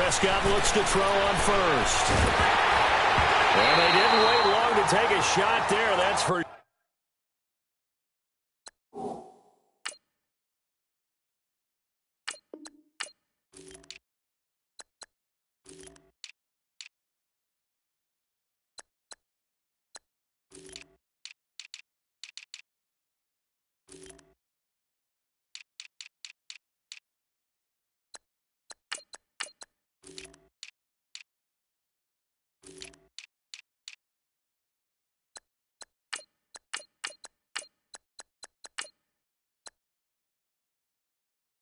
Prescott looks to throw on first. And they didn't wait long to take a shot there. That's for...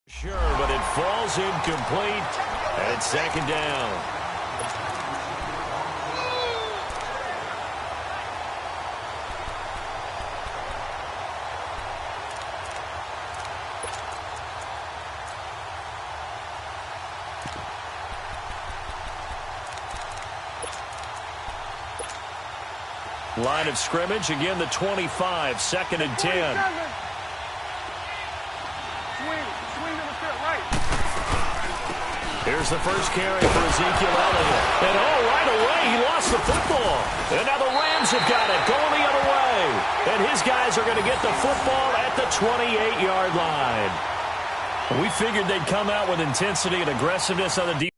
Sure, but it falls incomplete, and it's second down. Line of scrimmage, again the 25, second and 10. Here's the first carry for Ezekiel Elliott. And right away, he lost the football. And now the Rams have got it, going the other way. And his guys are going to get the football at the 28-yard line. We figured they'd come out with intensity and aggressiveness on the defense.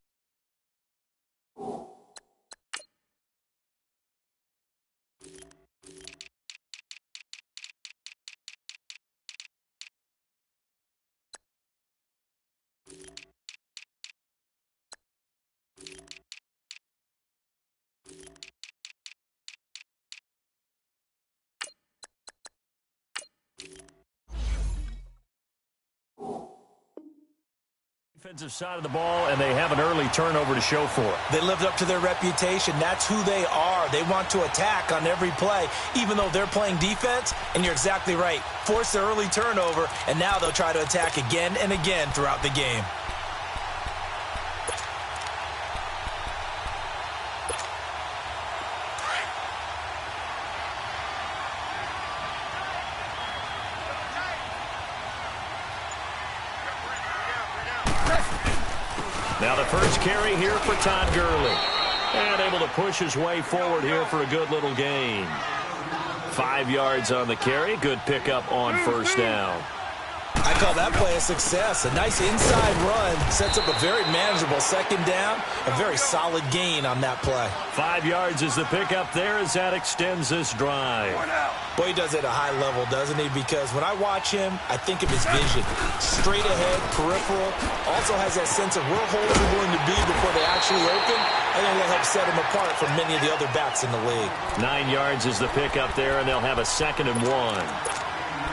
Defensive side of the ball, and they have an early turnover to show for it. They lived up to their reputation. That's who they are. They want to attack on every play, even though they're playing defense. And you're exactly right. Force the early turnover, and now they'll try to attack again and again throughout the game. Now the first carry here for Todd Gurley. And able to push his way forward here for a good little gain. 5 yards on the carry. Good pickup on first down. I call that play a success. A nice inside run sets up a very manageable second down. A very solid gain on that play. 5 yards is the pickup there as that extends this drive. Boy, he does it at a high level, doesn't he? Because when I watch him, I think of his vision. Straight ahead, peripheral. Also has that sense of where holes are going to be before they actually open. I think that helps set him apart from many of the other backs in the league. 9 yards is the pickup there, and they'll have a 2nd and 1.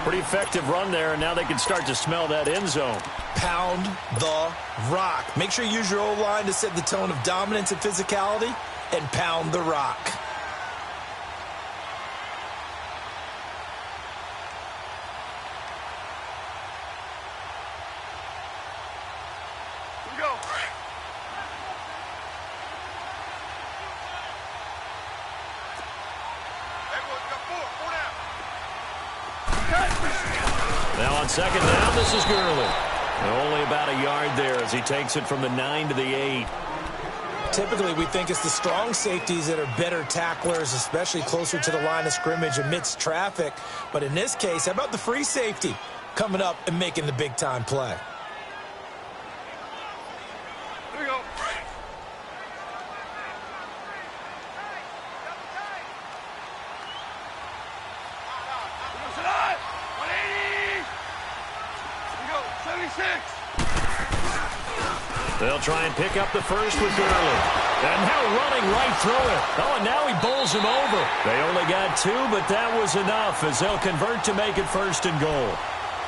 Pretty effective run there, and now they can start to smell that end zone. Pound the rock. Make sure you use your O-line to set the tone of dominance and physicality, and pound the rock. Here we go. Everyone's got four down. Now on second down, this is Gurley. Only about a yard there as he takes it from the 9 to the 8. Typically, we think it's the strong safeties that are better tacklers, especially closer to the line of scrimmage amidst traffic. But in this case, how about the free safety coming up and making the big-time play? Here we go. They'll try and pick up the first with Gurley. And now running right through it. Oh, and now he bowls him over. They only got 2, but that was enough as they'll convert to make it 1st and goal.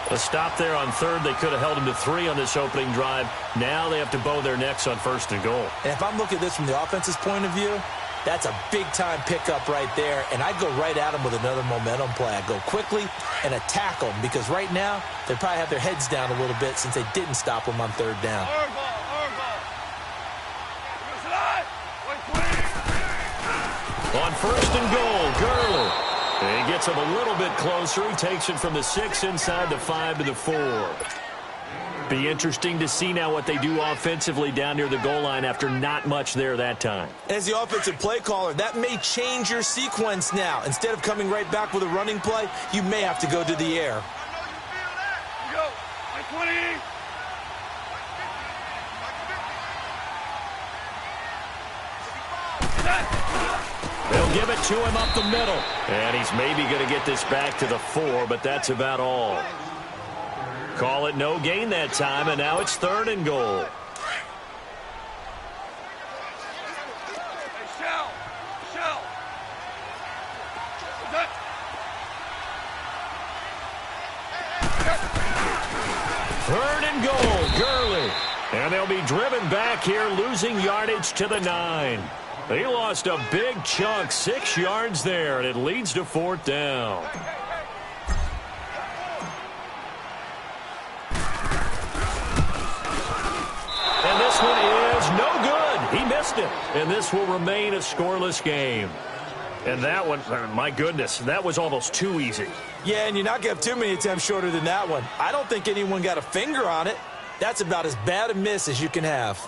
A stop there on 3rd. They could have held him to 3 on this opening drive. Now they have to bow their necks on 1st and goal. And if I'm looking at this from the offense's point of view, that's a big-time pickup right there, and I'd go right at him with another momentum play. I'd go quickly and attack them because right now they probably have their heads down a little bit since they didn't stop them on 3rd down. On 1st and goal, Gurley. He gets him a little bit closer. He takes it from the 6 inside the 5 to the 4. Be interesting to see now what they do offensively down near the goal line after not much there that time. As the offensive play caller, that may change your sequence now. Instead of coming right back with a running play, you may have to go to the air. Go. Like 20. They'll give it to him up the middle. And he's maybe going to get this back to the 4, but that's about all. Call it no gain that time, and now it's 3rd and goal. Hey, Shell. 3rd and goal, Gurley. And they'll be driven back here, losing yardage to the 9. He lost a big chunk, 6 yards there, and it leads to 4th down. And this one is no good. He missed it. And this will remain a scoreless game. And that one, my goodness, that was almost too easy. Yeah, and you're not going to have too many attempts shorter than that one. I don't think anyone got a finger on it. That's about as bad a miss as you can have.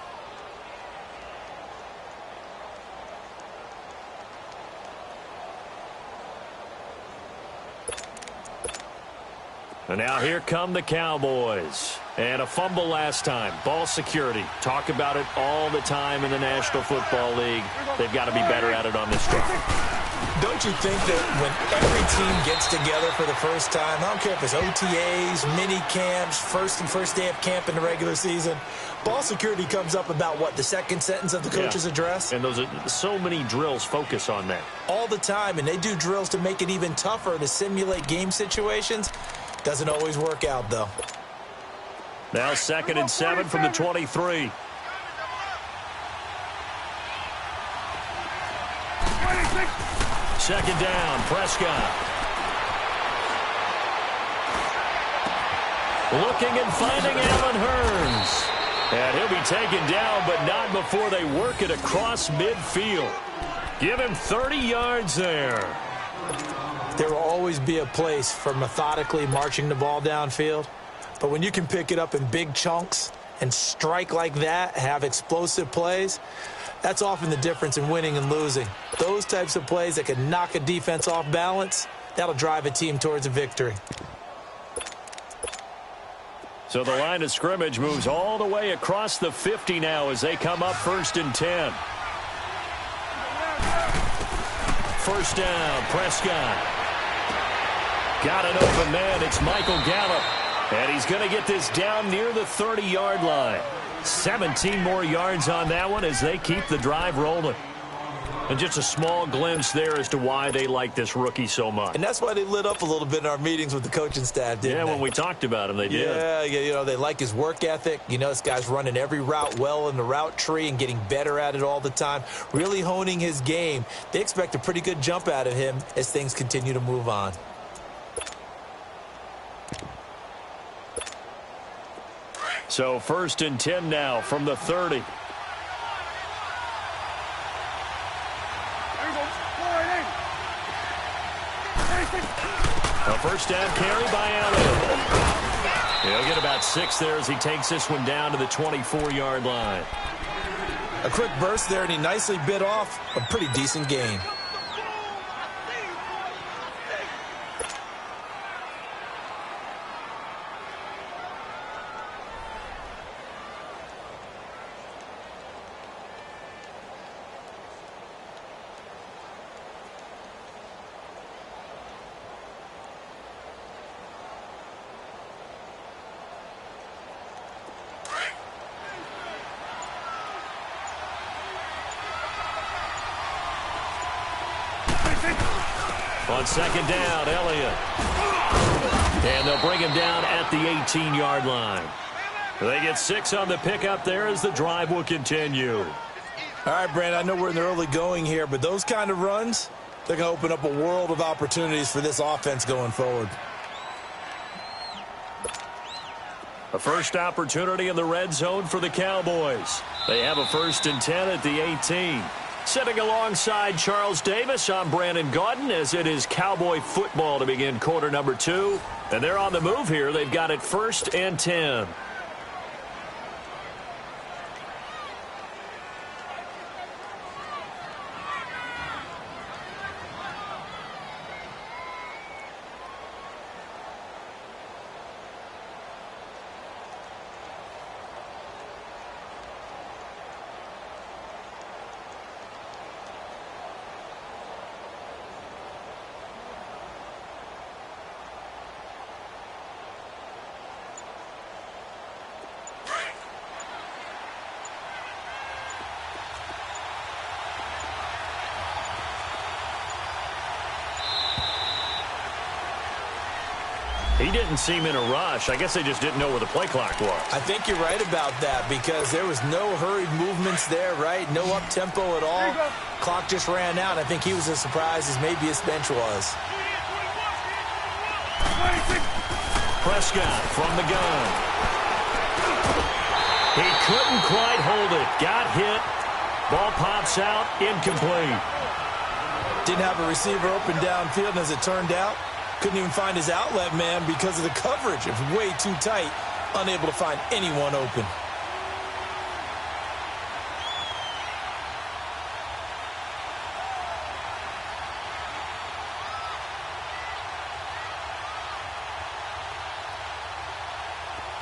And now here come the Cowboys. And a fumble last time. Ball security. Talk about it all the time in the National Football League. They've got to be better at it on this drive. Don't you think that when every team gets together for the first time, I don't care if it's OTAs, mini camps, first day of camp in the regular season, ball security comes up about what, the second sentence of the coach's address? And those are so many drills focus on that. All the time, and they do drills to make it even tougher to simulate game situations. Doesn't always work out, though. Now 2nd and 7 from the 23. Second down, Prescott. Looking and finding Allen Hurns. And he'll be taken down, but not before they work it across midfield. Give him 30 yards there. There will always be a place for methodically marching the ball downfield. But when you can pick it up in big chunks and strike like that, have explosive plays, that's often the difference in winning and losing. Those types of plays that can knock a defense off balance, that'll drive a team towards a victory. So the line of scrimmage moves all the way across the 50 now as they come up 1st and 10. First down, Prescott. Got an open man. It's Michael Gallup. And he's going to get this down near the 30-yard line. 17 more yards on that one as they keep the drive rolling. And just a small glimpse there as to why they like this rookie so much. And that's why they lit up a little bit in our meetings with the coaching staff, didn't they? Yeah, when we talked about him, they did. Yeah, you know, they like his work ethic. You know, this guy's running every route well in the route tree and getting better at it all the time, really honing his game. They expect a pretty good jump out of him as things continue to move on. So 1st and 10 now from the 30. A first down carry by Elliott. He'll get about 6 there as he takes this one down to the 24-yard line. A quick burst there, and he nicely bit off a pretty decent gain. On second down, Elliott. And they'll bring him down at the 18-yard line. They get 6 on the pickup there as the drive will continue. All right, Brand, I know we're in the early going here, but those kind of runs, they're going to open up a world of opportunities for this offense going forward. A first opportunity in the red zone for the Cowboys. They have a 1st and 10 at the 18. Sitting alongside Charles Davis, I'm Brandon Gaudin as it is Cowboy football to begin quarter number 2. And they're on the move here. They've got it 1st and 10. He didn't seem in a rush. I guess they just didn't know where the play clock was. I think you're right about that because there was no hurried movements there, right? No up-tempo at all. Clock just ran out. I think he was as surprised as maybe his bench was. Prescott from the gun. He couldn't quite hold it. Got hit. Ball pops out. Incomplete. Didn't have a receiver open downfield, and as it turned out, couldn't even find his outlet man because of the coverage. It was way too tight. Unable to find anyone open.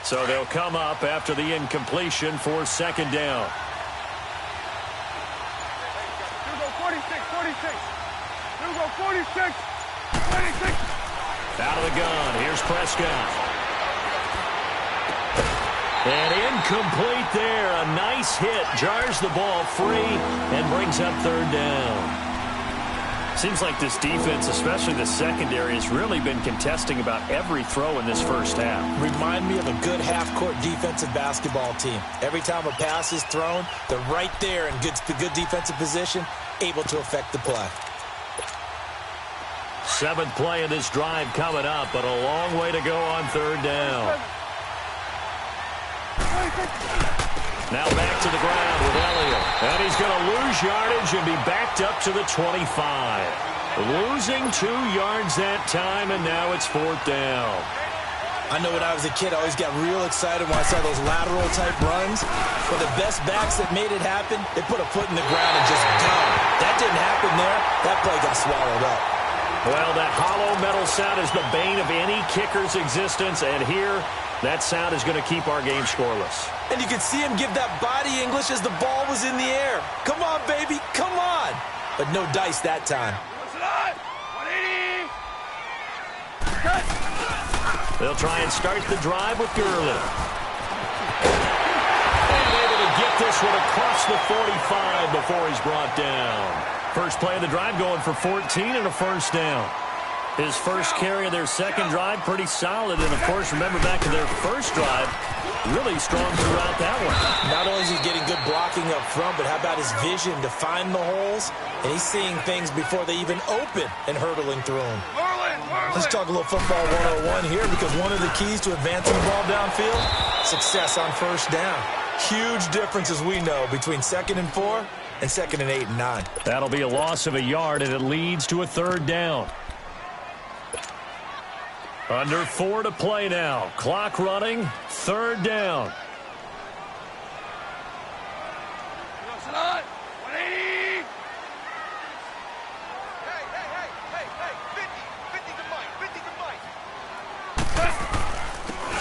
So they'll come up after the incompletion for second down. Here we go, 46, 46. Here we go, 46, 26. Out of the gun. Here's Prescott. And incomplete there. A nice hit. Jars the ball free and brings up third down. Seems like this defense, especially the secondary, has really been contesting about every throw in this first half. Remind me of a good half-court defensive basketball team. Every time a pass is thrown, they're right there in good defensive position, able to affect the play. Seventh play of this drive coming up, but a long way to go on third down. Now back to the ground with Elliott. And he's going to lose yardage and be backed up to the 25. Losing 2 yards that time, and now it's fourth down. I know when I was a kid, I always got real excited when I saw those lateral-type runs. But the best backs that made it happen, they put a foot in the ground and just go. That didn't happen there. That play got swallowed up. Well, that hollow metal sound is the bane of any kicker's existence, and here, that sound is going to keep our game scoreless. And you could see him give that body English as the ball was in the air. Come on, baby, come on. But no dice that time. They'll try and start the drive with Gurley. And able to get this one across the 45 before he's brought down. First play of the drive going for 14 and a first down. His first carry of their second drive, pretty solid. And, of course, remember back to their first drive, really strong throughout that one. Not only is he getting good blocking up front, but how about his vision to find the holes? And he's seeing things before they even open and hurtling through them. Let's talk a little football 101 here, because one of the keys to advancing the ball downfield, success on first down. Huge difference, as we know, between 2nd and 4 and 2nd and 8 and 9. That'll be a loss of a yard, and it leads to a third down. Under 4 to play now. Clock running. Third down.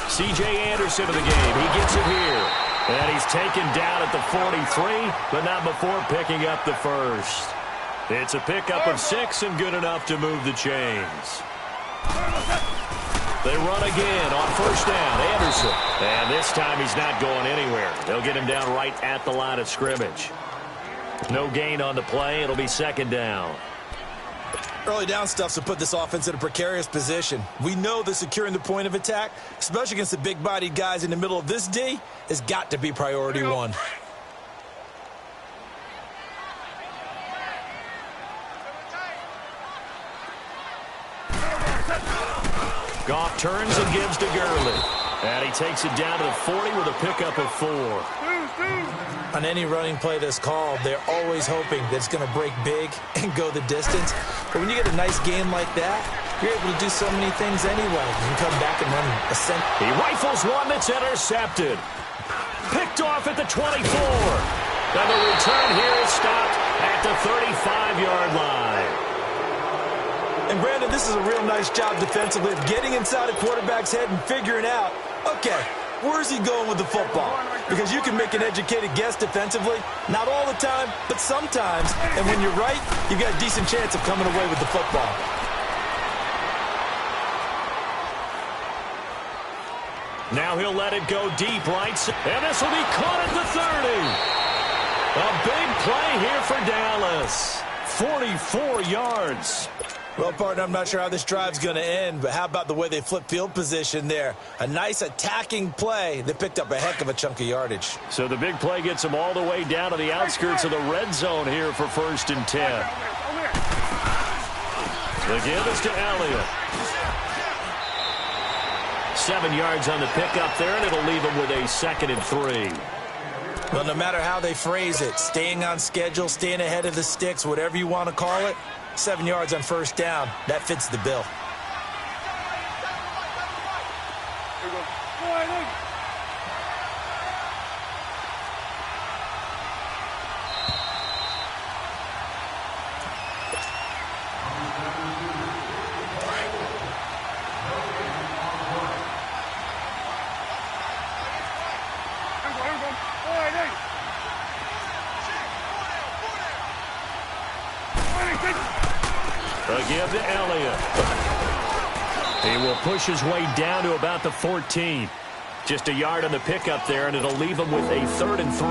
C.J. Anderson of the game. He gets it here. And he's taken down at the 43, but not before picking up the first. It's a pickup of 6 and good enough to move the chains. They run again on first down. Anderson. And this time he's not going anywhere. They'll get him down right at the line of scrimmage. No gain on the play. It'll be second down. Early down stuff to put this offense in a precarious position. We know that securing the point of attack, especially against the big-bodied guys in the middle of this D, has got to be priority one. Goff turns and gives to Gurley. And he takes it down to the 40 with a pickup of 4. On any running play that's called, they're always hoping that it's going to break big and go the distance. But when you get a nice game like that, you're able to do so many things anyway. You can come back and run a cent. He rifles one that's intercepted. Picked off at the 24. And the return here is stopped at the 35-yard line. And, Brandon, this is a real nice job defensively of getting inside a quarterback's head and figuring out, okay, where's he going with the football? Because you can make an educated guess defensively. Not all the time, but sometimes. And when you're right, you've got a decent chance of coming away with the football. Now he'll let it go deep right. And this will be caught at the 30. A big play here for Dallas. 44 yards. Well, partner, I'm not sure how this drive's going to end, but how about the way they flip field position there? A nice attacking play that picked up a heck of a chunk of yardage. So the big play gets them all the way down to the outskirts of the red zone here for 1st and 10. The give is to Elliott. 7 yards on the pickup there, and it'll leave them with a 2nd and 3. Well, no matter how they phrase it, staying on schedule, staying ahead of the sticks, whatever you want to call it, 7 yards on 1st down, that fits the bill. Give to Elliott. He will push his way down to about the 14. Just a yard on the pickup there, and it'll leave him with a 3rd and 3.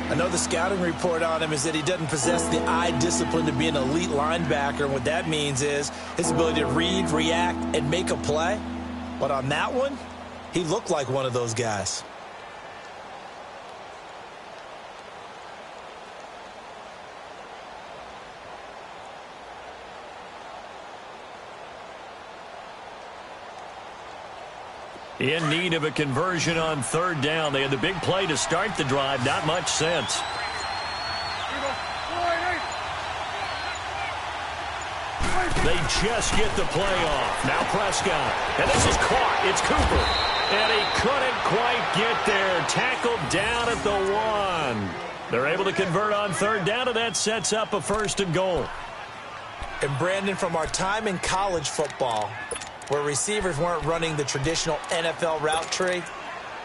I know the scouting report on him is that he doesn't possess the eye discipline to be an elite linebacker, and what that means is his ability to read, react, and make a play. But on that one, he looked like one of those guys. In need of a conversion on 3rd down. They had the big play to start the drive. Not much sense. They just get the play off. Now Prescott. And this is caught. It's Cooper. And he couldn't quite get there. Tackled down at the 1. They're able to convert on 3rd down, and that sets up a 1st and goal. And Brandon, from our time in college football, where receivers weren't running the traditional NFL route tree,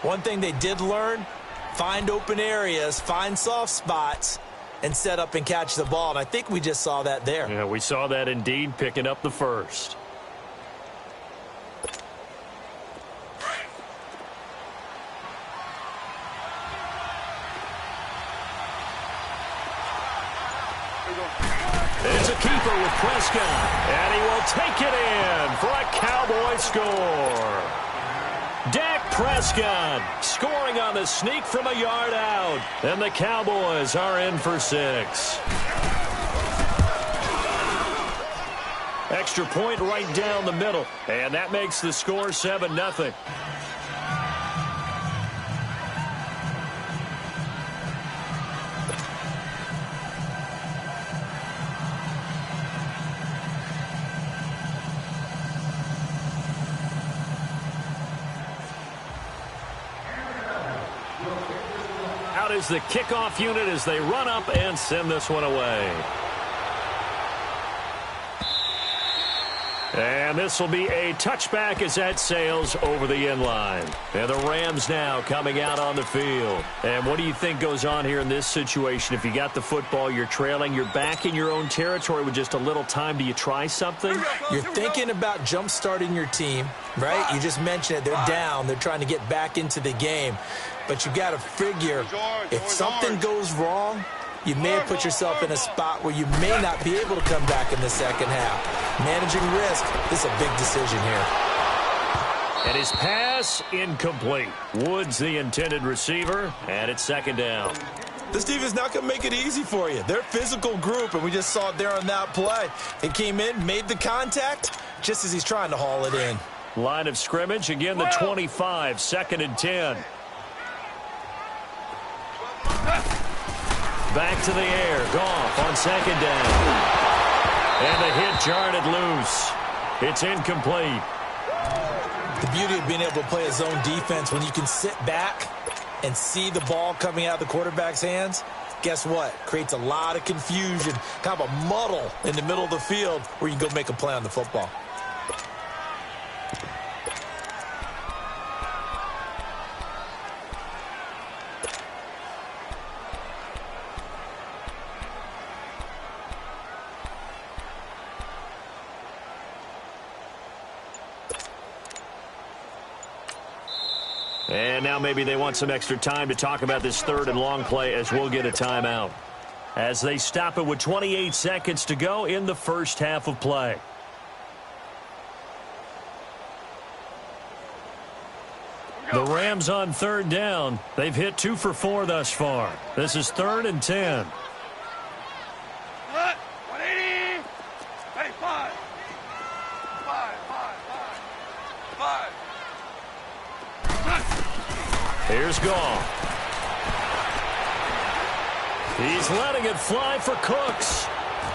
one thing they did learn, find open areas, find soft spots, and set up and catch the ball. And I think we just saw that there. Yeah, we saw that indeed, picking up the 1st. It's a keeper with Prescott, and he will take it in for a Cowboy score. Dak Prescott scoring on the sneak from a yard out, and the Cowboys are in for 6. Extra point right down the middle, and that makes the score 7-0. Is the kickoff unit as they run up and send this one away. And this will be a touchback as that sails over the end line. And the Rams now coming out on the field. And what do you think goes on here in this situation? If you got the football, you're trailing, you're back in your own territory with just a little time. Do you try something? You're thinking about jump-starting your team, right? You just mentioned it. They're down. They're trying to get back into the game. But you got to figure, if something goes wrong, you may have put yourself in a spot where you may not be able to come back in the second half. Managing risk is a big decision here. And his pass incomplete. Woods the intended receiver, and it's 2nd down. This defense not going to make it easy for you. They're a physical group, and we just saw it there on that play. He came in, made the contact, just as he's trying to haul it in. Line of scrimmage, again the 25, 2nd and 10. Back to the air. Goff on 2nd down. And the hit jarred it loose. It's incomplete. The beauty of being able to play a zone defense when you can sit back and see the ball coming out of the quarterback's hands, guess what? Creates a lot of confusion, kind of a muddle in the middle of the field where you can go make a play on the football. And now maybe they want some extra time to talk about this 3rd and long play as we'll get a timeout. as they stop it with 28 seconds to go in the first half of play. The Rams on third down. They've hit 2 for 4 thus far. This is 3rd and 10. 180. Hey, 5. 5. Here's Goff. He's letting it fly for Cooks.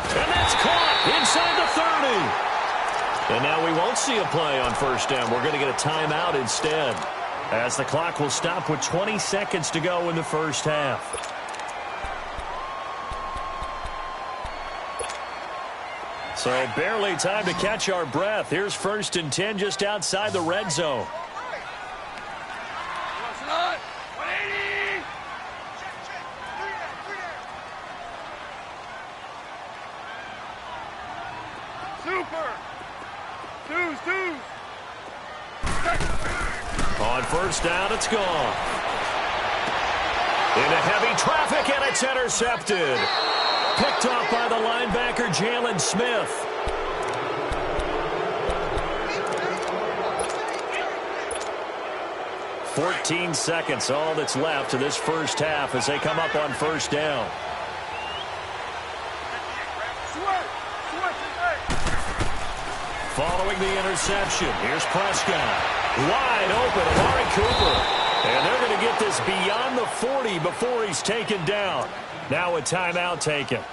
And that's caught inside the 30. And now we won't see a play on first down. We're going to get a timeout instead, as the clock will stop with 20 seconds to go in the first half. So barely time to catch our breath. Here's 1st and 10 just outside the red zone. On first down, it's gone. Into heavy traffic, and it's intercepted. Picked off by the linebacker, Jalen Smith. "14 seconds, all that's left to this first half as they come up on first down. Following the interception, here's Prescott. Wide open, Amari Cooper. And they're going to get this beyond the 40 before he's taken down. Now a timeout taken.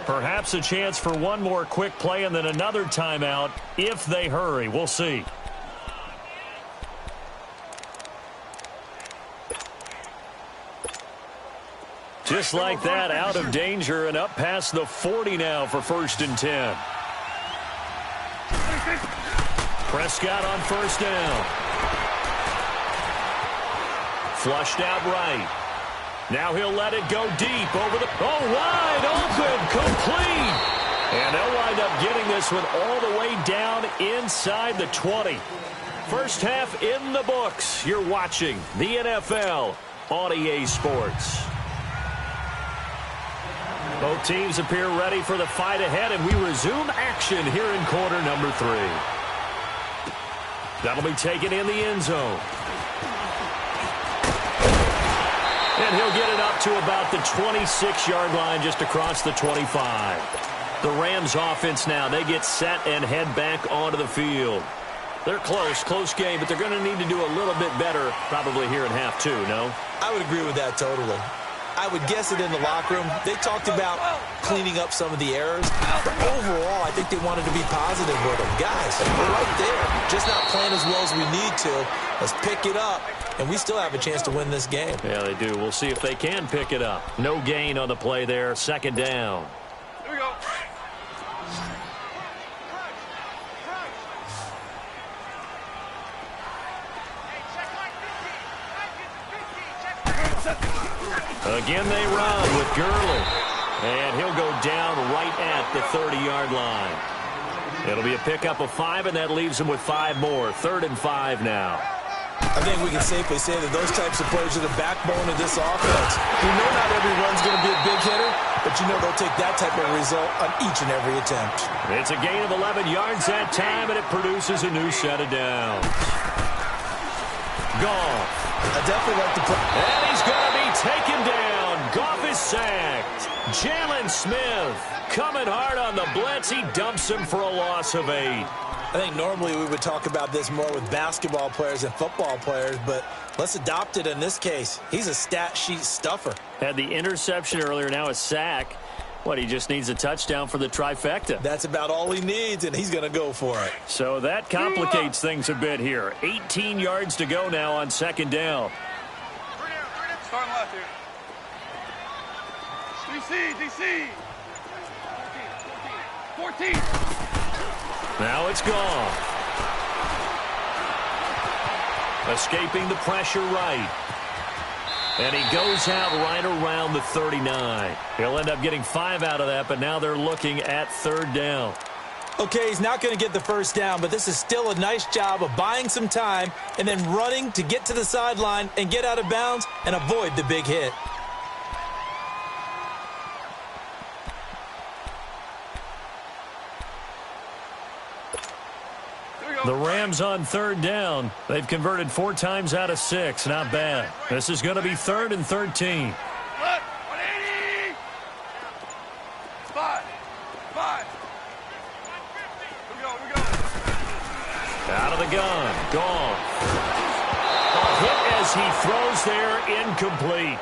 Perhaps a chance for one more quick play and then another timeout if they hurry. We'll see. Just like that, out of danger and up past the 40 now for 1st and 10. Prescott on first down. Flushed out right. Now he'll let it go deep over the... Oh, wide open, complete. And they'll wind up getting this one all the way down inside the 20. First half in the books. You're watching the NFL on EA Sports. Both teams appear ready for the fight ahead, and we resume action here in quarter number 3. That'll be taken in the end zone. And he'll get it up to about the 26-yard line, just across the 25. The Rams offense now, they get set and head back onto the field. They're close game, but they're going to need to do a little bit better probably here in half 2, no? I would agree with that totally. I would guess it in the locker room. They talked about cleaning up some of the errors. But overall, I think they wanted to be positive with them. Guys, we're right there. Just not playing as well as we need to. Let's pick it up, and we still have a chance to win this game. Yeah, they do. We'll see if they can pick it up. No gain on the play there. 2nd down. Here we go. Again, they run with Gurley. And he'll go down right at the 30-yard line. It'll be a pickup of 5, and that leaves him with 5 more. 3rd and 5 now. I think we can safely say that those types of plays are the backbone of this offense. You know not every run's going to be a big hitter, but you know they'll take that type of result on each and every attempt. It's a gain of 11 yards that time, and it produces a new set of downs. Goff. I definitely like to put... And he's going to be taken down. Goff is sacked. Jalen Smith coming hard on the blitz. He dumps him for a loss of 8. I think normally we would talk about this more with basketball players and football players, but let's adopt it in this case. He's a stat sheet stuffer. Had the interception earlier, now a sack. What, he just needs a touchdown for the trifecta. That's about all he needs, and he's going to go for it. So that complicates things a bit here. 18 yards to go now on 2nd down. Starting left here. DC. 14. Now it's gone. Escaping the pressure right. And he goes out right around the 39. He'll end up getting 5 out of that, but now they're looking at 3rd down. Okay, he's not going to get the first down, but this is still a nice job of buying some time and then running to get to the sideline and get out of bounds and avoid the big hit. The Rams on third down. They've converted 4 times out of 6. Not bad. This is going to be 3rd and 13. 180. 5. Here we go. Out of the gun. Gone. A hit as he throws there, incomplete.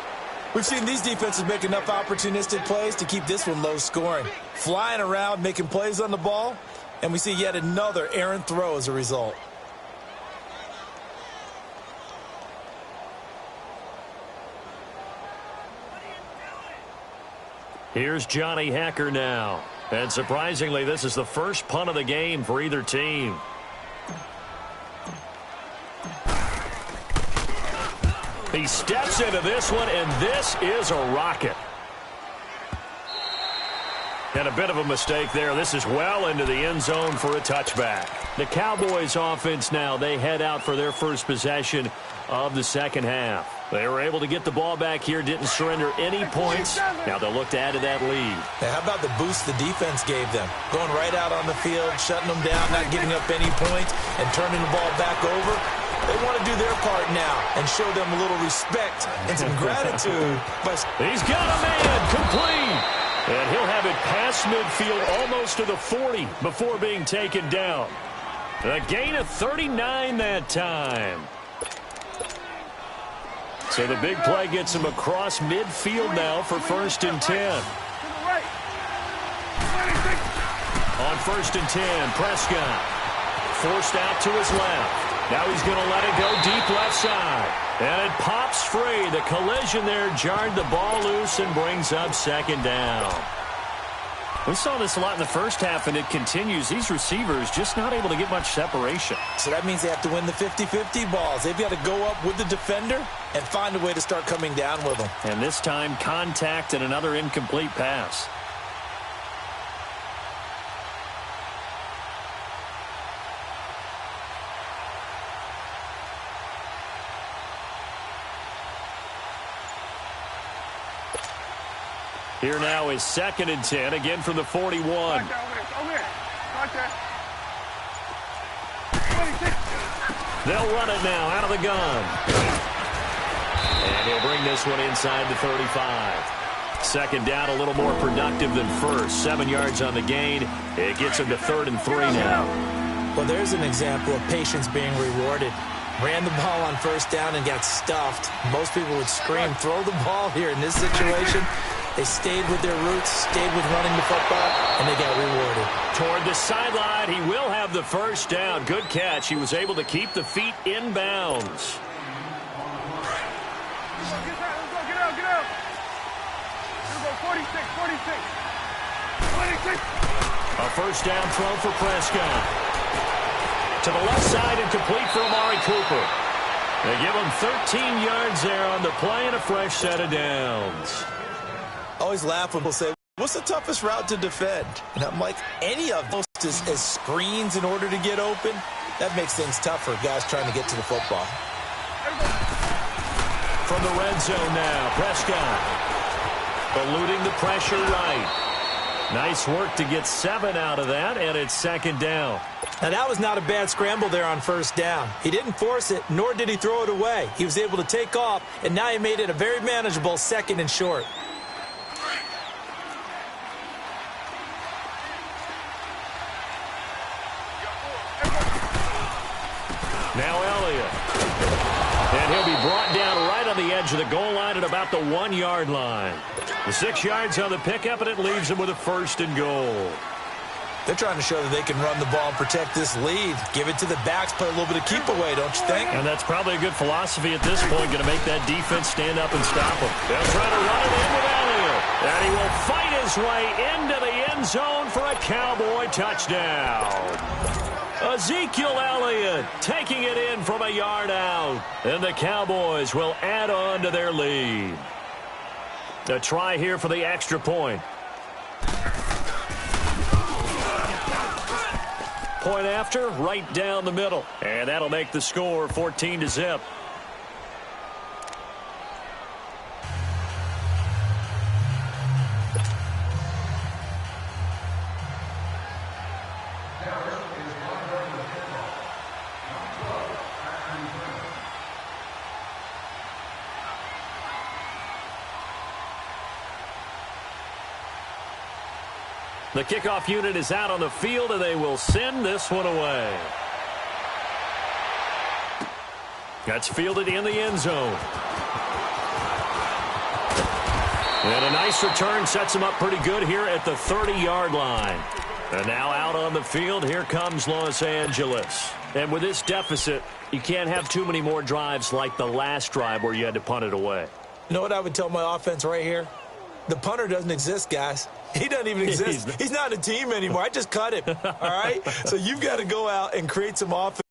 We've seen these defenses make enough opportunistic plays to keep this one low scoring. Flying around, making plays on the ball, and we see yet another errant throw as a result. Here's Johnny Hacker now. And surprisingly, this is the first punt of the game for either team. He steps into this one, and this is a rocket. And a bit of a mistake there. This is well into the end zone for a touchback. The Cowboys offense now, they head out for their first possession of the second half. They were able to get the ball back here, didn't surrender any points. Now they'll look to add to that lead. Now, how about the boost the defense gave them? Going right out on the field, shutting them down, not giving up any points, and turning the ball back over. They want to do their part now and show them a little respect and some gratitude. He's got a man, complete. And he'll have it past midfield almost to the 40 before being taken down. A gain of 39 that time. So the big play gets him across midfield now for 1st and 10. On 1st and 10, Prescott forced out to his left. Now he's going to let it go deep left side. And it pops free. The collision there jarred the ball loose and brings up 2nd down. We saw this a lot in the first half, and it continues. These receivers just not able to get much separation. So that means they have to win the 50-50 balls. They've got to go up with the defender and find a way to start coming down with them. And this time, contact and another incomplete pass. Here now is 2nd and 10, again from the 41. Right there. They'll run it now out of the gun. And he'll bring this one inside the 35. 2nd down, a little more productive than first. 7 yards on the gain. It gets him to 3rd and 3 now. Well, there's an example of patience being rewarded. Ran the ball on 1st down and got stuffed. Most people would scream, throw the ball here in this situation. They stayed with their roots, stayed with running the football, and they got rewarded. Toward the sideline, he will have the 1st down. Good catch. He was able to keep the feet in bounds. Get out. Here we go, 46. 26. A 1st down throw for Prescott. To the left side and complete for Amari Cooper. They give him 13 yards there on the play and a fresh set of downs. Always laugh when people say, what's the toughest route to defend? And I'm like, any of those as screens in order to get open. That makes things tougher, guys trying to get to the football. From the red zone now, Prescott eluding the pressure right. Nice work to get 7 out of that, and it's 2nd down. Now, that was not a bad scramble there on 1st down. He didn't force it, nor did he throw it away. He was able to take off, and now he made it a very manageable 2nd and short. Now Elliott. And he'll be brought down right on the edge of the goal line at about the 1-yard line. The 6 yards on the pickup, and it leaves him with a 1st and goal. They're trying to show that they can run the ball and protect this lead. Give it to the backs, play a little bit of keep away, don't you think? And that's probably a good philosophy at this point, going to make that defense stand up and stop him. They'll try to run it in with Elliott. And he will fight his way into the end zone for a Cowboy touchdown. Ezekiel Elliott taking it in from a yard out. And the Cowboys will add on to their lead. A try here for the extra point. Point after, right down the middle. And that'll make the score 14-0. The kickoff unit is out on the field, and they will send this one away. That's fielded in the end zone. And a nice return sets him up pretty good here at the 30-yard line. And now out on the field, here comes Los Angeles. And with this deficit, you can't have too many more drives like the last drive where you had to punt it away. You know what I would tell my offense right here? The punter doesn't exist, guys. He doesn't even exist. He's not a team anymore. I just cut him, all right? So you've got to go out and create some offense.